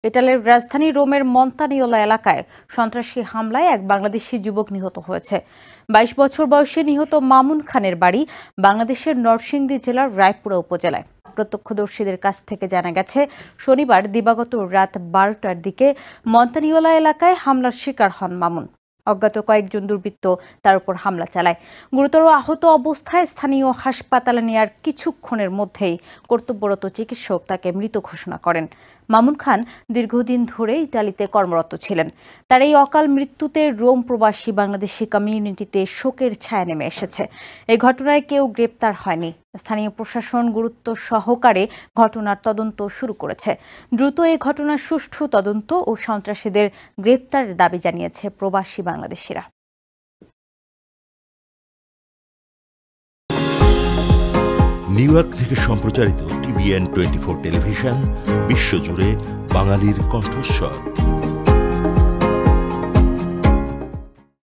ইতালির রাজধানী রোমের মন্তানিওলা এলাকায় সন্ত্রাসী হামলায় এক বাংলাদেশি যুবক নিহত হয়েছে। ২২ বছর বয়সী নিহত মামুন খানের বাড়ি বাংলাদেশের নরসিংদী জেলার রায়পুরা উপজেলায়। প্রত্যক্ষদর্শীদের কাছ থেকে জানা গেছে, শনিবার দিবাগত রাত ১২টার দিকে মন্তানিওলা এলাকায় হামলার শিকার হন মামুন। অজ্ঞাত কয়েকজন দুর্বৃত্ত তার উপর হামলা চালায়। গুরুতর আহত অবস্থায় স্থানীয় হাসপাতালে নেওয়ার কিছুক্ষণের মধ্যেই কর্তব্যরত চিকিৎসক তাকে মৃত ঘোষণা করেন। মামুন খান দীর্ঘদিন ধরে ইতালিতে কর্মরত ছিলেন। তার এই অকাল মৃত্যুতে রোম প্রবাসী বাংলাদেশি কমিউনিটিতে শোকের ছায়া নেমে এসেছে। এই ঘটনায় কেউ গ্রেপ্তার হয়নি। স্থানীয় প্রশাসন গুরুত্ব সহকারে ঘটনার তদন্ত শুরু করেছে। দ্রুত এই ঘটনার সুষ্ঠু তদন্ত ও সন্ত্রাসীদের গ্রেপ্তারের দাবি জানিয়েছে প্রবাসী বাংলাদেশিরা। নিউ ইয়র্ক থেকে সম্প্রচারিত TVN 24 টেলিভিশন বিশ্বজুড়ে বাঙালির কণ্ঠস্বর।